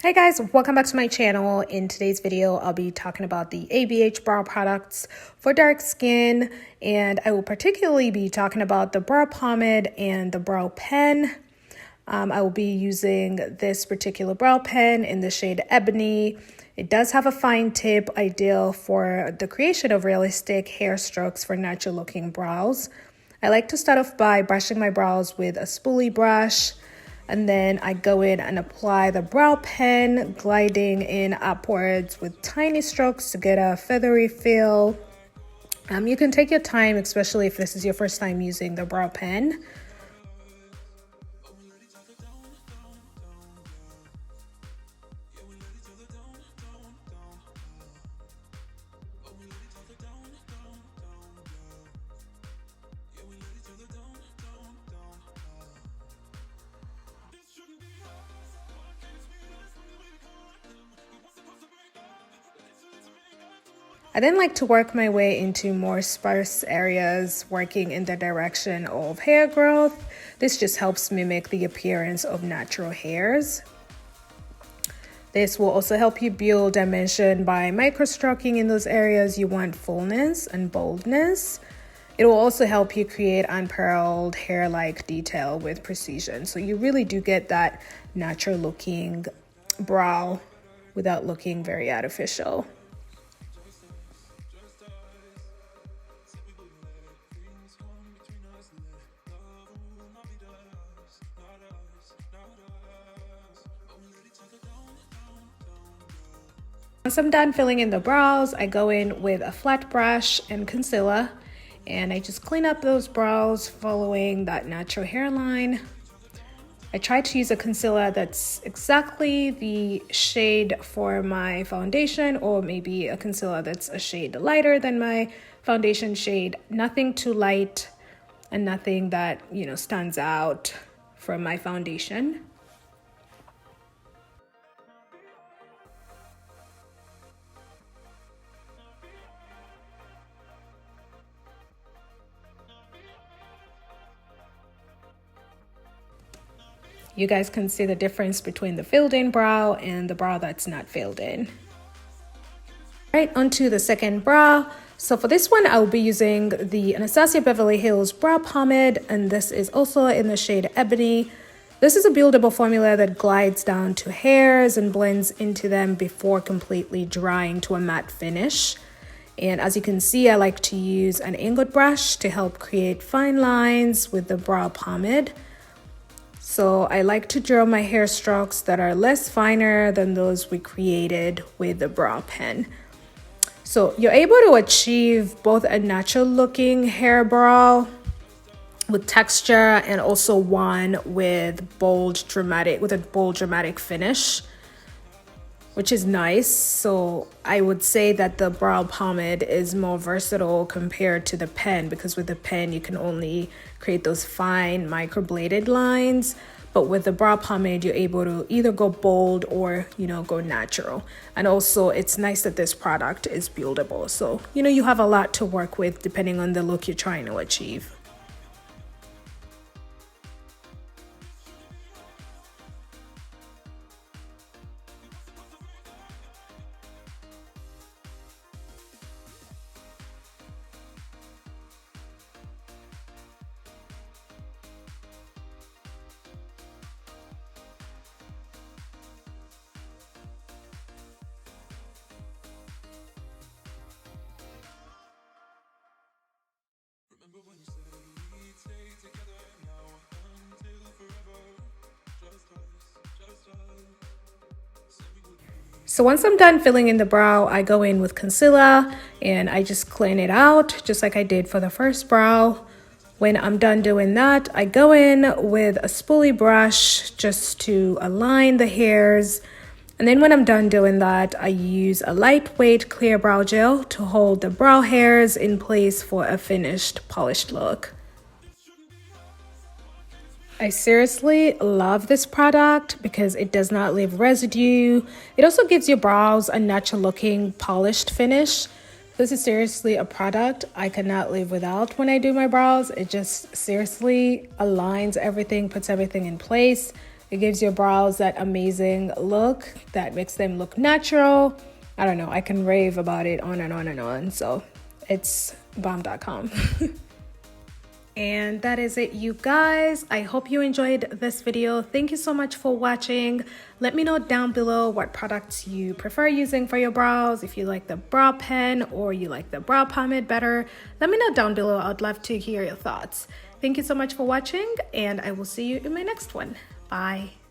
Hey guys, welcome back to my channel. In today's video, I'll be talking about the ABH brow products for dark skin, and I will particularly be talking about the brow pomade and the brow pen. I will be using this particular brow pen in the shade Ebony. It does have a fine tip, ideal for the creation of realistic hair strokes for natural looking brows. I like to start off by brushing my brows with a spoolie brush. And then I go in and apply the brow pen, gliding in upwards with tiny strokes to get a feathery feel. You can take your time, especially if this is your first time using the brow pen. I then like to work my way into more sparse areas, working in the direction of hair growth. This just helps mimic the appearance of natural hairs. This will also help you build dimension by microstroking in those areas you want fullness and boldness. It will also help you create unparalleled hair-like detail with precision. So you really do get that natural looking brow without looking very artificial. Once I'm done filling in the brows, I go in with a flat brush and concealer, and I just clean up those brows following that natural hairline. I try to use a concealer that's exactly the shade for my foundation, or maybe a concealer that's a shade lighter than my foundation shade. Nothing too light and nothing that, stands out from my foundation. You guys can see the difference between the filled in brow and the brow that's not filled in. Right, onto the second brow. So for this one, I'll be using the Anastasia Beverly Hills Brow Pomade, and this is also in the shade Ebony. This is a buildable formula that glides down to hairs and blends into them before completely drying to a matte finish. And as you can see, I like to use an ingot brush to help create fine lines with the brow pomade. So I like to draw my hair strokes that are less finer than those we created with the brow pen. So you're able to achieve both a natural looking hair brow with texture and also one with a bold dramatic finish, which is nice. So I would say that the brow pomade is more versatile compared to the pen, because with the pen you can only create those fine microbladed lines, but with the brow pomade you're able to either go bold or go natural. And also it's nice that this product is buildable, so you have a lot to work with depending on the look you're trying to achieve. So once I'm done filling in the brow, I go in with concealer and I just clean it out just like I did for the first brow. When I'm done doing that, I go in with a spoolie brush just to align the hairs. And then when I'm done doing that, I use a lightweight clear brow gel to hold the brow hairs in place for a finished, polished look. I seriously love this product because it does not leave residue. It also gives your brows a natural looking polished finish. This is seriously a product I cannot live without when I do my brows. It just seriously aligns everything, puts everything in place. It gives your brows that amazing look that makes them look natural. I don't know, I can rave about it on and on and on. So it's bomb.com. And that is it, you guys. I hope you enjoyed this video. Thank you so much for watching. Let me know down below what products you prefer using for your brows. If you like the brow pen or you like the brow pomade better, let me know down below. I'd love to hear your thoughts. Thank you so much for watching, and I will see you in my next one. Bye.